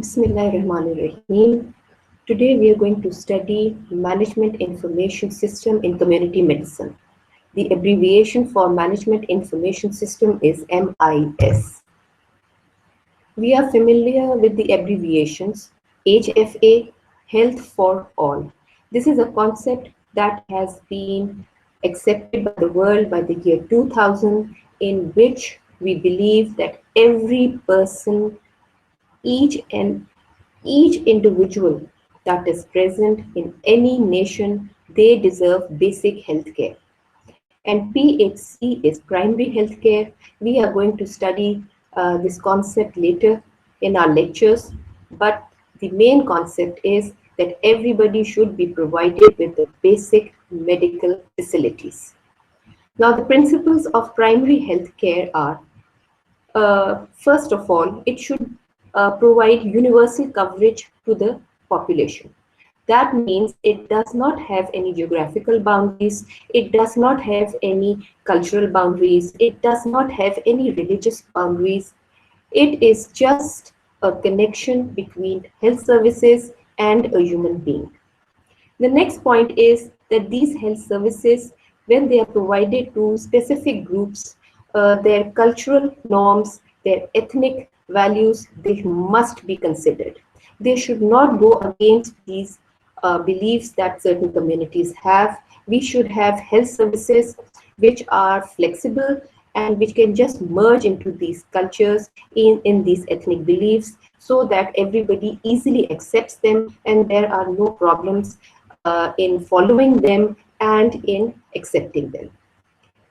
Bismillahirrahmanirrahim. Today we are going to study Management Information System in Community Medicine. The abbreviation for Management Information System is MIS. We are familiar with the abbreviations HFA, Health for All. This is a concept that has been accepted by the world by the year 2000, in which we believe that every person, each and each individual that is present in any nation, they deserve basic health care. And PHC is primary health care. We are going to study this concept later in our lectures, but the main concept is that everybody should be provided with the basic medical facilities. Now, the principles of primary health care are, first of all, it should provide universal coverage to the population. That means it does not have any geographical boundaries, it does not have any cultural boundaries, it does not have any religious boundaries. It is just a connection between health services and a human being. The next point is that these health services, when they are provided to specific groups, their cultural norms, their ethnic values, they must be considered. They should not go against these beliefs that certain communities have. We should have health services which are flexible and which can just merge into these cultures, in these ethnic beliefs, so that everybody easily accepts them and there are no problems in following them and in accepting them.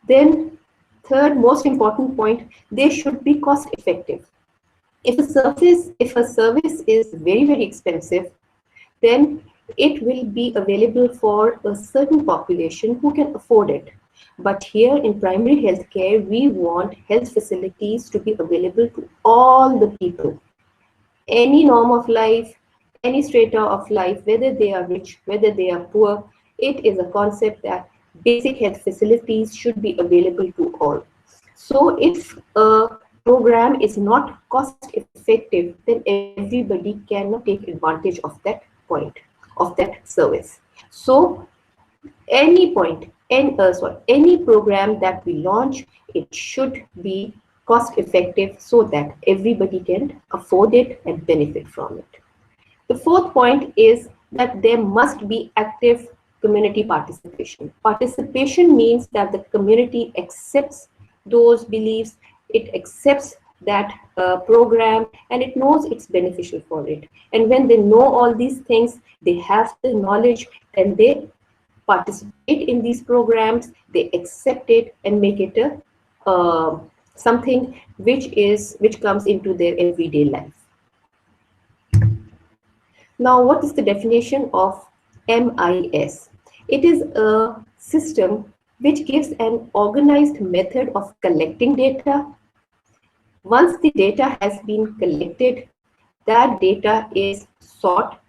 Then, third most important point, they should be cost effective. If a service is very expensive, then it will be available for a certain population who can afford it. But here in primary healthcare, we want health facilities to be available to all the people, any norm of life, any strata of life, whether they are rich, whether they are poor. It is a concept that basic health facilities should be available to all. So if a program is not cost effective, then everybody cannot take advantage of that point, of that service. So any program that we launch, it should be cost effective so that everybody can afford it and benefit from it. The fourth point is that there must be active community participation. Participation means that the community accepts those beliefs, it accepts that program, and it knows it's beneficial for it. And when they know all these things, they have the knowledge, and they participate in these programs, they accept it and make it a something which comes into their everyday life. Now, what is the definition of MIS? It is a system which gives an organized method of collecting data. Once the data has been collected, that data is sought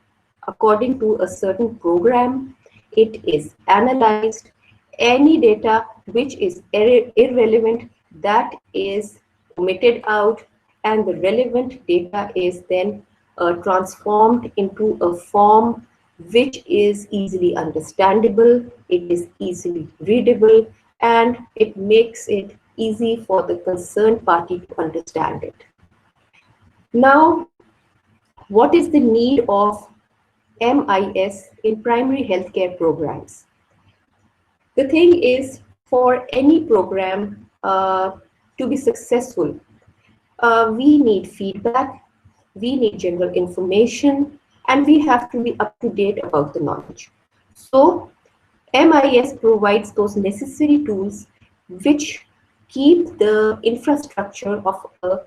according to a certain program. It is analyzed. Any data which is irrelevant, that is omitted out, and the relevant data is then transformed into a form which is easily understandable, it is easily readable, and it makes it easy for the concerned party to understand it. Now, what is the need of MIS in primary healthcare programs? The thing is, for any program to be successful, we need feedback, we need general information, and we have to be up to date about the knowledge. So, MIS provides those necessary tools which keep the infrastructure of a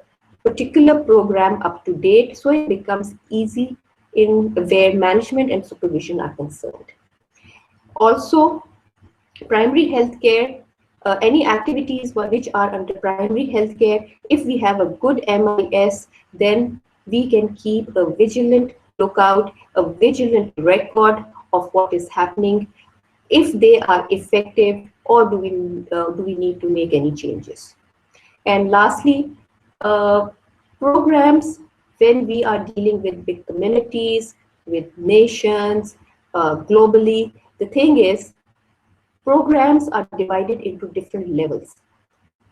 particular program up to date, so it becomes easy in where management and supervision are concerned. Also, primary healthcare, any activities which are under primary healthcare, if we have a good MIS, then we can keep a vigilant lookout, a vigilant record of what is happening, if they are effective, or do we need to make any changes. And lastly, programs when we are dealing with big communities, with nations, globally, the thing is, programs are divided into different levels.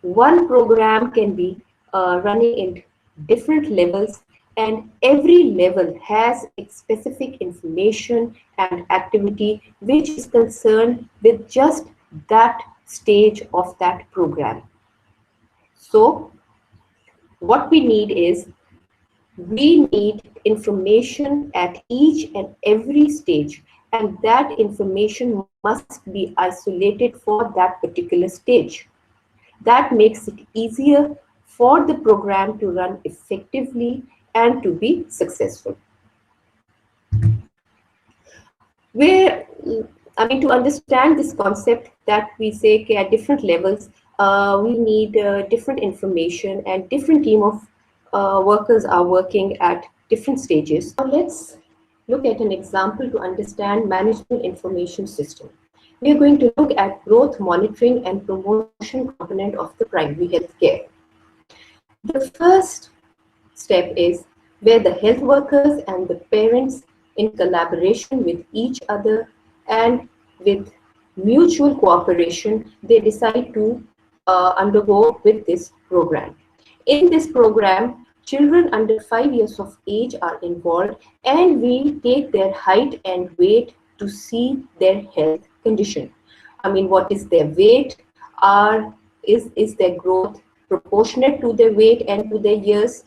One program can be running in different levels, and every level has its specific information and activity which is concerned with just that stage of that program. So what we need is, we need information at each and every stage, and that information must be isolated for that particular stage. That makes it easier for the program to run effectively and to be successful. Where, to understand this concept that we say, okay, at different levels, we need different information, and different team of workers are working at different stages. Now let's look at an example to understand management information system. We are going to look at growth monitoring and promotion component of the primary health care. The first step is where the health workers and the parents, in collaboration with each other and with mutual cooperation, they decide to undergo with this program. In this program, children under 5 years of age are involved, and we take their height and weight to see their health condition. What is their weight? Is their growth proportionate to their weight and to their years?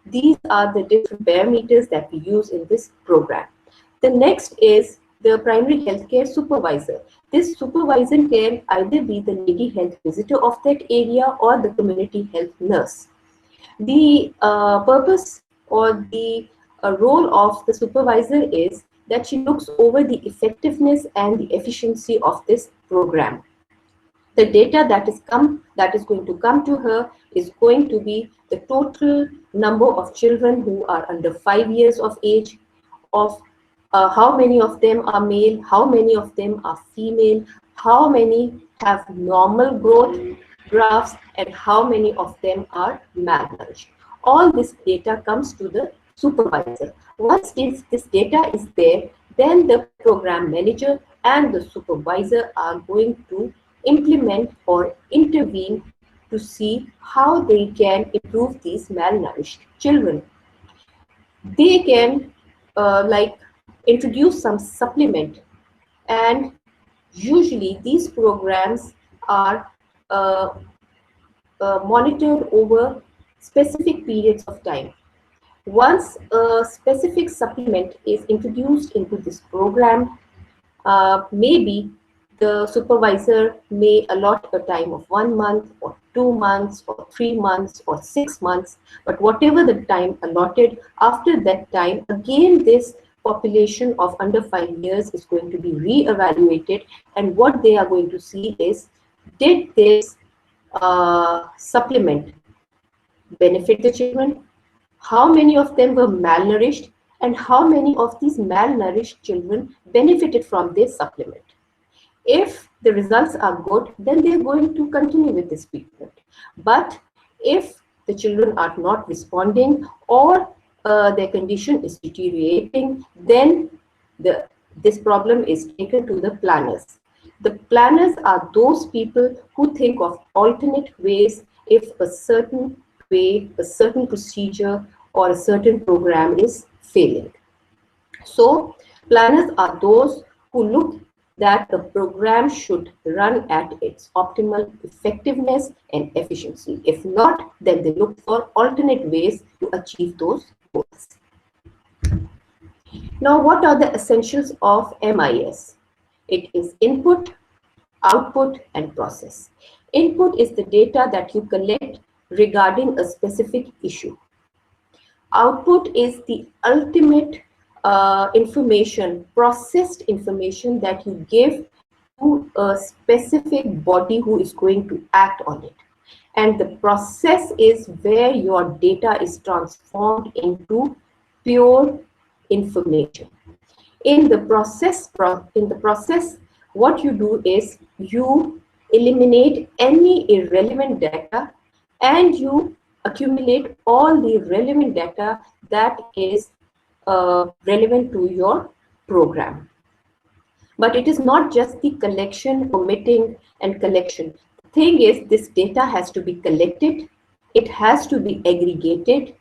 These are the different parameters that we use in this program. The next is the primary healthcare supervisor. This supervisor can either be the lady health visitor of that area or the community health nurse. The purpose or the role of the supervisor is that she looks over the effectiveness and the efficiency of this program. The data that is going to come to her is going to be the total number of children who are under 5 years of age, of how many of them are male, how many of them are female, how many have normal growth graphs, and how many of them are malnourished. All this data comes to the supervisor. Once this data is there, then the program manager and the supervisor are going to implement or intervene to see how they can improve these malnourished children. They can introduce some supplement, and usually these programs are monitored over specific periods of time. Once a specific supplement is introduced into this program, maybe the supervisor may allot a time of 1 month or 2 months or 3 months or 6 months, but whatever the time allotted, after that time, again this population of under 5 years is going to be re-evaluated, and what they are going to see is, did this supplement benefit the children? How many of them were malnourished, and how many of these malnourished children benefited from this supplement? If the results are good, then they're going to continue with this treatment. But if the children are not responding, or their condition is deteriorating, then this problem is taken to the planners. The planners are those people who think of alternate ways if a certain way, a certain procedure, or a certain program is failing. So planners are those who look that the program should run at its optimal effectiveness and efficiency. If not, then they look for alternate ways to achieve those goals. Now, what are the essentials of MIS? It is input, output, and process. Input is the data that you collect regarding a specific issue. Output is the ultimate information, processed information that you give to a specific body who is going to act on it. And the process is where your data is transformed into pure information. In the process, what you do is you eliminate any irrelevant data, and you accumulate all the relevant data that is relevant to your program. But it is not just the collection, omitting, and collection. The thing is, this data has to be collected, it has to be aggregated,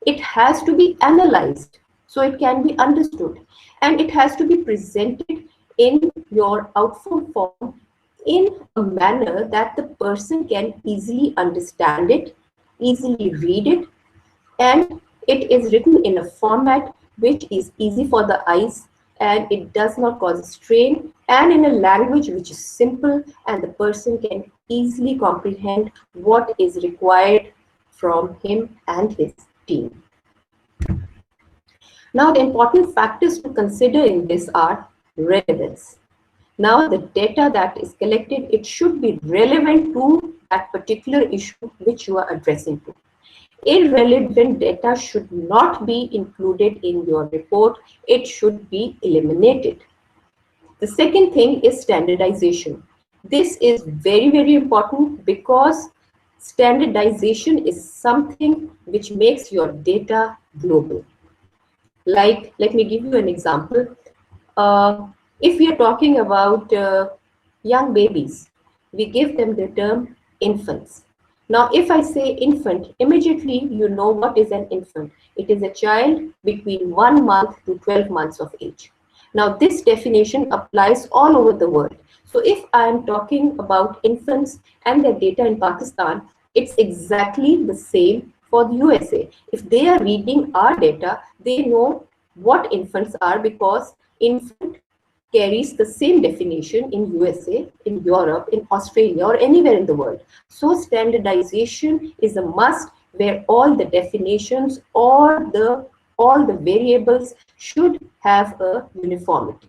it has to be analyzed so it can be understood, and it has to be presented in your output form in a manner that the person can easily understand it, easily read it, and it is written in a format which is easy for the eyes and it does not cause strain, and in a language which is simple and the person can easily comprehend what is required from him and his team. Now, the important factors to consider in this are relevance. Now, the data that is collected, it should be relevant to that particular issue which you are addressing to. Irrelevant data should not be included in your report. It should be eliminated. The second thing is standardization. This is very, very important because standardization is something which makes your data global. Like, let me give you an example. If we are talking about young babies, we give them the term infants. Now, if I say infant, immediately you know what is an infant. It is a child between 1 month to 12 months of age. Now, this definition applies all over the world. So, if I am talking about infants and their data in Pakistan, it's exactly the same for the USA. If they are reading our data, they know what infants are because infant carries the same definition in USA, in Europe, in Australia, or anywhere in the world. So standardization is a must where all the definitions or all the variables should have a uniformity.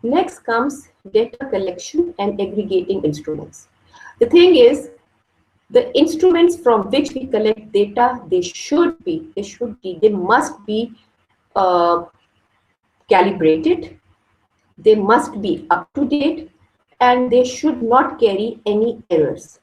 Next comes data collection and aggregating instruments. The thing is, the instruments from which we collect data, they must be uh, calibrated, they must be up to date, and they should not carry any errors.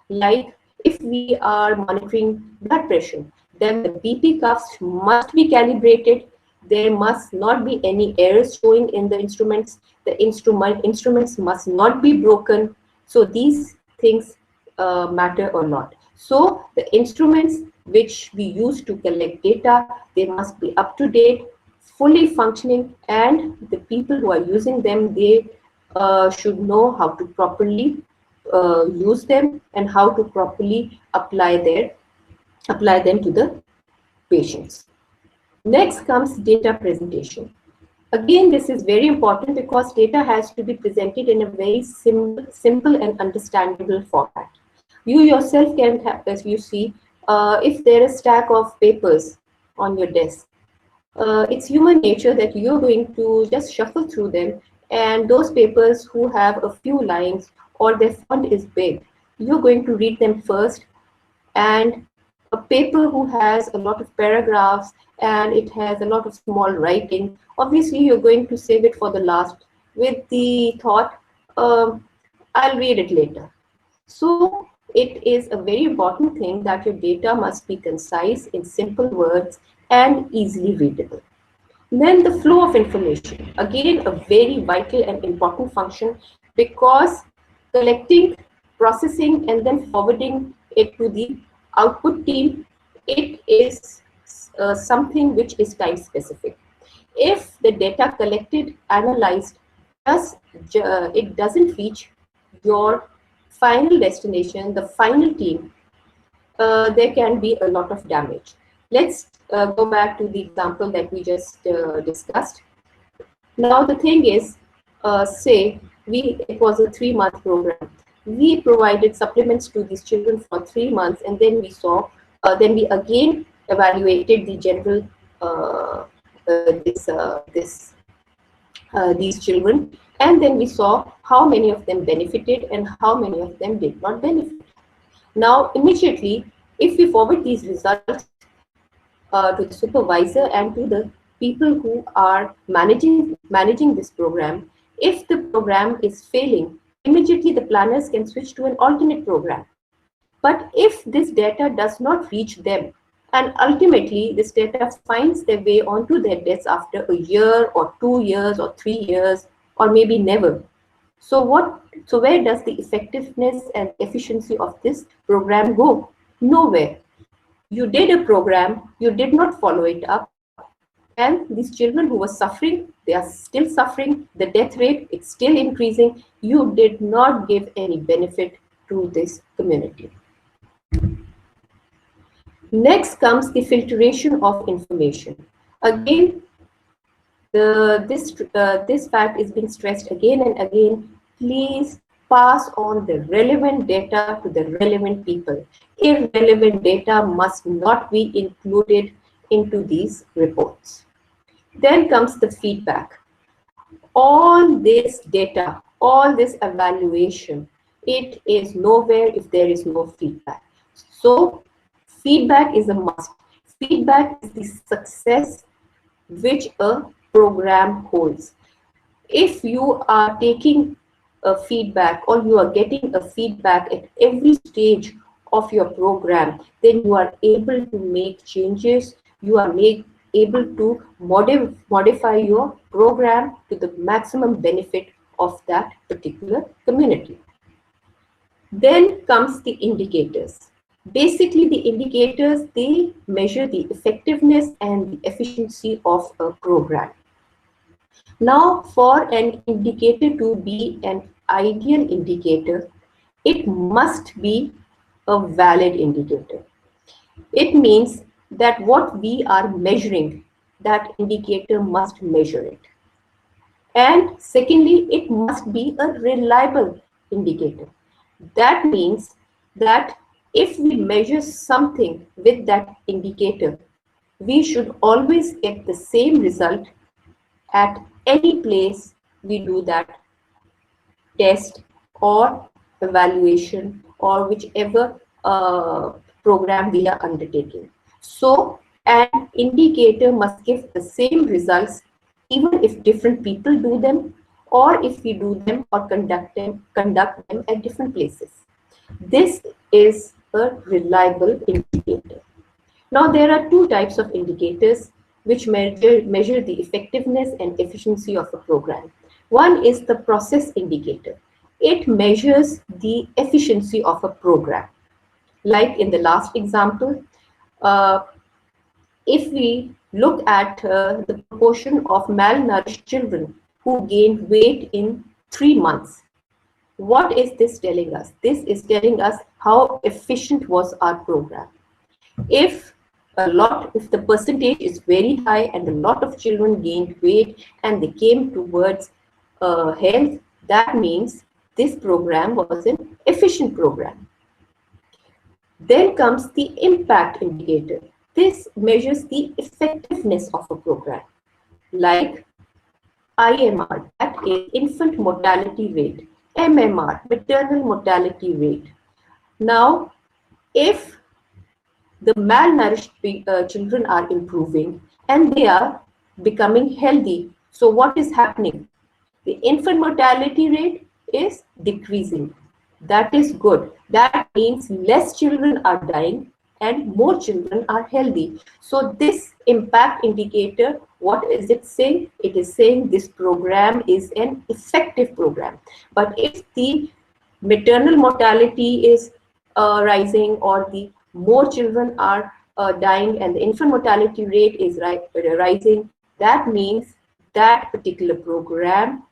Like if we are monitoring blood pressure, then the BP cuffs must be calibrated. There must not be any errors showing in the instruments. The instruments must not be broken. So these things matter a lot. So the instruments which we use to collect data, they must be up to date, fully functioning, and the people who are using them, they should know how to properly use them and how to properly apply them to the patients. Next comes data presentation. Again, this is very important because data has to be presented in a very simple and understandable format. You yourself can have, as you see, if there is a stack of papers on your desk, it's human nature that you're going to just shuffle through them, and those papers who have a few lines or their font is big, you're going to read them first, and a paper who has a lot of paragraphs and it has a lot of small writing, obviously you're going to save it for the last with the thought, I'll read it later. So it is a very important thing that your data must be concise in simple words and easily readable. Then the flow of information, again a very vital and important function because collecting, processing, and then forwarding it to the output team, it is something which is time specific. If the data collected, analyzed, it doesn't reach your final destination, the final team, there can be a lot of damage. Let's go back to the example that we just discussed. Now the thing is, say it was a 3-month program. We provided supplements to these children for 3 months, and then then we again evaluated the general these children, and then we saw how many of them benefited and how many of them did not benefit. Now, immediately, if we forward these results to the supervisor and to the people who are managing this program, if the program is failing, immediately the planners can switch to an alternate program. But if this data does not reach them, and ultimately this data finds their way onto their desks after a year or 2 years or 3 years or maybe never. So where does the effectiveness and efficiency of this program go? Nowhere. You did a program, you did not follow it up, and these children who were suffering, they are still suffering, the death rate is still increasing. You did not give any benefit to this community. Next comes the filtration of information. Again, this fact is being stressed again and again. Please pass on the relevant data to the relevant people. Irrelevant data must not be included into these reports. Then comes the feedback. All this data, all this evaluation, it is nowhere if there is no feedback. So feedback is a must. Feedback is the success which a program holds. If you are taking a feedback or you are getting a feedback at every stage of your program, then you are able to make changes, you are able to modify your program to the maximum benefit of that particular community. Then comes the indicators. Basically, the indicators, they measure the effectiveness and the efficiency of a program. Now, for an indicator to be an ideal indicator, it must be a valid indicator. It means that what we are measuring, that indicator must measure it. And secondly, it must be a reliable indicator. That means that if we measure something with that indicator, we should always get the same result at any place we do that test or evaluation or whichever program we are undertaking. So an indicator must give the same results even if different people do them or if we do them or conduct them at different places. This is a reliable indicator. Now, there are two types of indicators which measure the effectiveness and efficiency of a program. One is the process indicator. It measures the efficiency of a program. Like in the last example, uh, if we look at the proportion of malnourished children who gained weight in 3 months, what is this telling us? This is telling us how efficient was our program. If the percentage is very high and a lot of children gained weight and they came towards health, that means this program was an efficient program. Then comes the impact indicator. This measures the effectiveness of a program, like IMR, that is infant mortality rate, MMR, maternal mortality rate. Now, if the malnourished children are improving and they are becoming healthy. So what is happening? The infant mortality rate is decreasing. That is good. That means less children are dying and more children are healthy. So this impact indicator, what is it saying? It is saying this program is an effective program. But if the maternal mortality is rising or the more children are dying and the infant mortality rate is rising, that means that particular program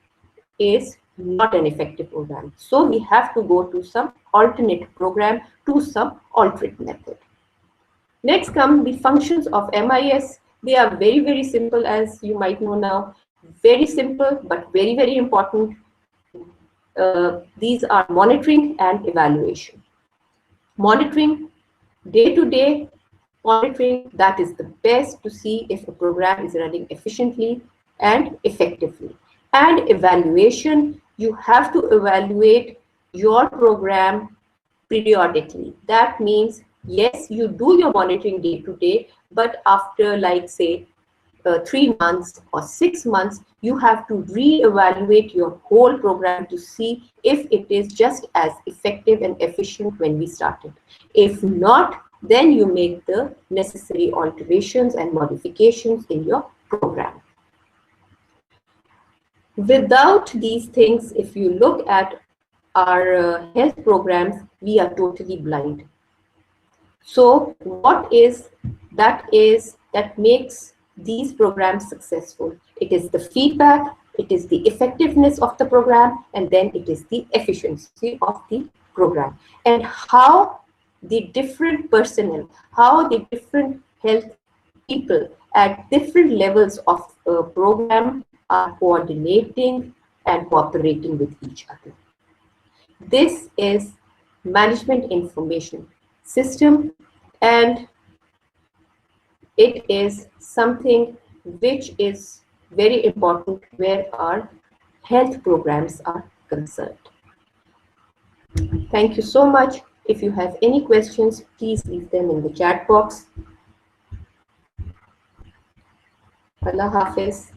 is not an effective program. So we have to go to some alternate program, to some alternate method. Next come the functions of MIS. They are very, very simple, as you might know now. Very simple, but very, very important. These are monitoring and evaluation. Monitoring, day-to-day monitoring, that is the best to see if a program is running efficiently and effectively. And evaluation, you have to evaluate your program periodically. That means, yes, you do your monitoring day to day, but after, like, say, 3 months or 6 months, you have to re-evaluate your whole program to see if it is just as effective and efficient when we started. If not, then you make the necessary alterations and modifications in your program. Without these things, if you look at our health programs, we are totally blind. So what is that makes these programs successful? It is the feedback, it is the effectiveness of the program, and then it is the efficiency of the program. And how the different personnel, how the different health people at different levels of program are coordinating and cooperating with each other. This is management information system, and it is something which is very important where our health programs are concerned. Thank you so much. If you have any questions, please leave them in the chat box. Allah Hafiz.